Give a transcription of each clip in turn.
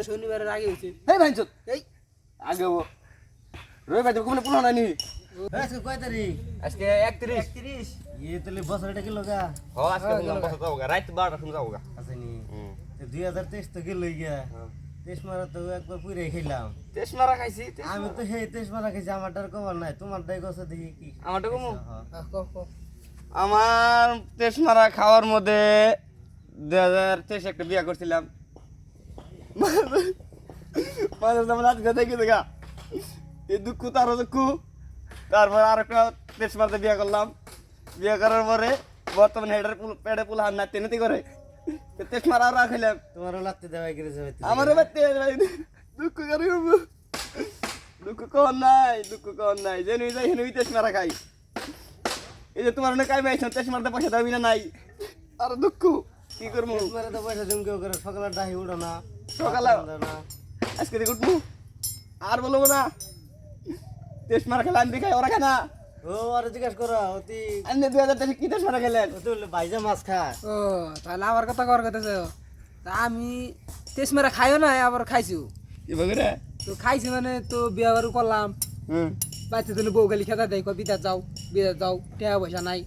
শনিবারের আগে হইছে এই ভাইঞ্চত এই আগে হবো রবিবার তো কোনো পুরো নানি আজকে কয় তারিখ? আজকে 31 31 তাহলে বছরটা গেল গা ও আজকে বছর যাওগা রাত 12টা সময় যাওগা আসেনি 2023 তো গেল গিয়া 23 মারা তো একবার পুরে খেলাম তেজ মারা খাইছি আমি তো সেই 23 মারা খাইছি আমারটার খবর নাই তোমারটাই কষ্ট দেখি কি আমারটা কমু কো আমার তেজ মারা খাওয়ার মধ্যে 2023 একটা বিয়া করছিলাম মানে যেমন আজকে দেখি দেখা এই দুঃখ তারও দুঃখ তারপর আর একটা তেজ মারতে বিয়া করলাম বিয়া করার পরে বর্তমানে হেডের পেটে পুল হান না তেনেতি করে তেজ মারা আর খাইলাম তোমারও লাগতে দেওয়াই করে যাবে আমারও বাড়তে দুঃখ করে দুঃখ কন নাই যে নুই যাই হেনুই তেজ মারা খাই এই যে তোমার অনেক কাই পাইছেন তেজ মারতে পয়সা দাবি না নাই আর দুঃখ কি করবো মারা তো পয়সা জম কেউ করে সকালে ডাহি উঠো না সকালে না আজকে দেখে উঠবো আর বলবো না তেজ মারা খেলে আমি খাই ওরা খায় না ও আর জিজ্ঞাসা করো অতি আমি 2023 কি তেজ মারা খেলেন অতি বললে ভাইজা মাছ খা ও তাহলে আবার কথা কর কইতেছে তা আমি তেজ মেরা খাইও না আবার খাইছিও কি বগরে তো খাইছি মানে তো বিয়া বারু করলাম বাচ্চা তুমি বউ গালি খেতা দেয় বিদাত যাও টাকা পয়সা নাই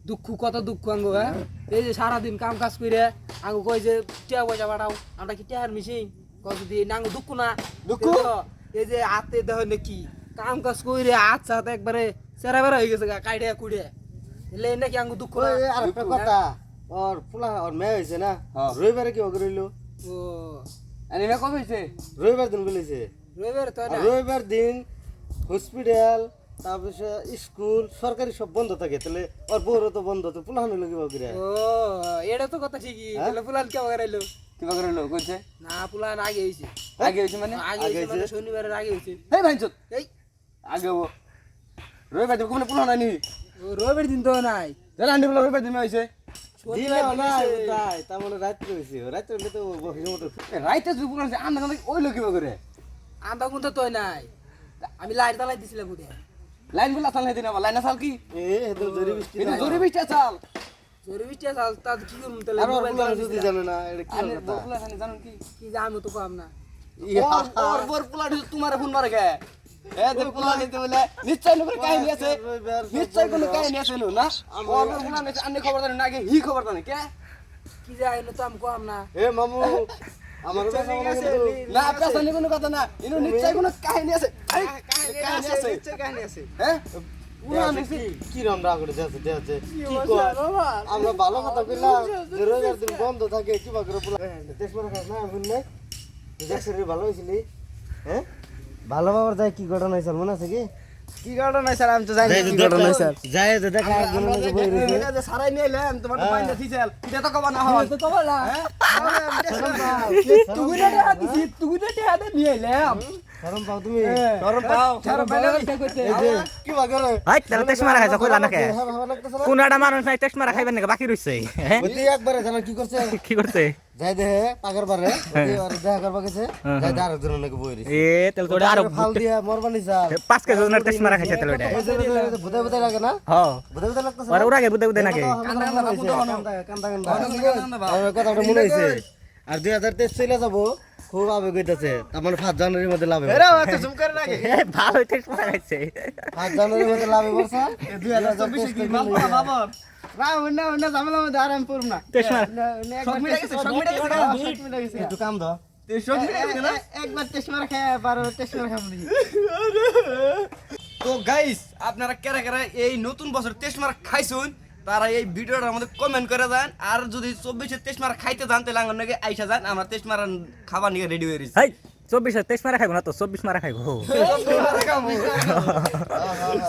দুঃখ কত দুঃখ আঙ্গো হ্যাঁ এই যে সারাদিন কাম কাজ করে আঙ্গু কই যে টাকা পয়সা পাঠাও আমরা কি টাকার মিশিং কত দিয়ে আঙ্গু দুঃখ না দুঃখ? এই যে হাতে দেহ নাকি কাম কাজ করে হাত সাথে একবারে চেরা বেড়া হয়ে গেছে কাইডে কুড়ে এলে নাকি আঙ্গু দুঃখ না আর একটা কথা ওর ফুলা ওর মেয়ে হয়েছে না হ্যাঁ। রবিবারে কি করিল ও এনে কবে হইছে রবিবার দিন বলেছে রবিবার তো না রবিবার দিন হসপিটাল তারপর স্কুল সরকারি সব বন্ধ থাকে তাহলে ওর বউরও তো বন্ধ তো পুলাহানো লাগিব করে ও এটা তো কথা ঠিকই তাহলে পুলান কে বগাইলো কি বগরে লোক কইছে না পুলান আগে হইছে আগে হইছে মানে আগে হইছে মানে শনিবারের আগে হইছে এই ভাইঞ্চত এই আগে হবো রবিবার তো কোনো পুরো নানি ও রবিবার দিন তো নাই জানা আন্ডি বলে রবিবার দিন হইছে দিনে না তাই তার মানে রাত্রে হয়েছে রাত্রে হলে তো বসে মতো রাইতে যদি পুরো আছে আমরা ওই লোক কি বগরে আন্দা কোনটা তো নাই আমি লাইট জ্বালাই দিছিলাম বুড়ে লাইন গুলা চাল দিন আবার লাইন চাল কি এ এত জরি বৃষ্টি এটা জরি বৃষ্টি চাল জোরে বৃষ্টি আছে তা কি করব তাহলে আর ওর মোবাইল পুলাহানো যদি জানে না এটা কি আমি কথা বগুলা জানি জানেন কি কি যে আমি তো পাম না ওর বোর পোলা তোমার ফোন মারে গে এ দে পোলা নিতে বলে নিশ্চয় নকরে কাহিনী আছে নিশ্চয় কোনো কাহিনী আছে না ওর বোর পোলা নিতে আন্নে খবর জানেন না আগে হি খবর জানেন কে কি যে আইনো তো আমি কম না এ মামু আমার না পেছনে কোনো কথা না ইনো নিশ্চয় কোনো কাহিনী আছে কাহিনী আছে কাহিনী আছে হ্যাঁ পুরা নিছি কি রাম রাগ করে যাচ্ছে যাচ্ছে কি কর আমরা ভালো কথা কইলাম যে রোজার দিন বন্ধ থাকে কি বা করে পুলা তেজপাতা খাস না আমি নাই দেখছ রে ভালো হইছিলি হ্যাঁ ভালো বাবার যাই কি ঘটনা হইছিল মনে আছে কি কি ঘটনা নাই স্যার আমি তো জানি কি ঘটনা স্যার যাই তো দেখা একজন নাকি বই রইছে এটা যে সারাই নিলাম তোমার তো বাইন্দা দিছেল এটা তো কবা না হয় তো কবা না তুই না দিছি তুই না দেয়া নিয়ে এলাম শরম পাও তুমি শরম পাও শরম পাইলে কথা কইতে এই যে কি বা করে হাই তাহলে তেজ মারা খাইছো কইলা নাকি হ্যাঁ ভালো লাগতেছে না কোন একটা মানুষ নাই তেজ মারা খাইবেন নাকি বাকি রইছে হ্যাঁ ওই একবারে জানা কি করছে কি করতে যাই দেহে পাগর পারে আর দেখা করবা গেছে যাই দার জন নাকি বই রইছে এ তাহলে তো আরো ফাল দিয়া মরবানি যা 5 কেজি ওনার তেজ মারা খাইছে তাহলে ওটা বুদা বুদা লাগে না হ্যাঁ বুদা বুদা লাগতেছে ওরা উড়াগে বুদে বুদে নাকি আমার কথাটা মনে হইছে আর 2023 চলে যাব খুব আবেগ হইতাছে আমার 5 জানুয়ারির মধ্যে লাভ এরা আচ্ছা জুম করে নাকি এ ভালো তেজ মারা খাইছে 5 জানুয়ারির মধ্যে লাভ বর্ষা 2024 কি মাল পালা বাবা না ঝামেলা মধ্যে আরাম করব না তেজ মারা সব মিলে গেছে একটু কাম দাও সব মিলে গেছে না একবার টেস্ট মারা খায় পারো টেস্ট মারা খাবো তো গাইস আপনারা কেরা কেরা এই নতুন বছর টেস্ট মারা খাইছুন তারা এই ভিডিওটার মধ্যে কমেন্ট করে যান আর যদি 24 টেস্ট মারা খাইতে যান তাহলে আঙ্গন নাকি আইসা যান আমরা টেস্ট মারা খাবার নিয়ে রেডি হয়ে রইছি হাই 24 তেজ মারা খাইবো না তো 24 মারা খাইবো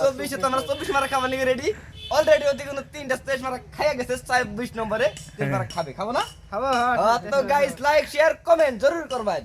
24 তো আমরা 24 মারা খাবার নিয়ে রেডি অলরেডি ওদিকে কিন্তু 3টা টেস্ট মারা খাইয়া গেছে 24 নম্বরে টেস্ট মারা খাবে খাবো না খাবো তো গাইস লাইক শেয়ার কমেন্ট জরুর করবেন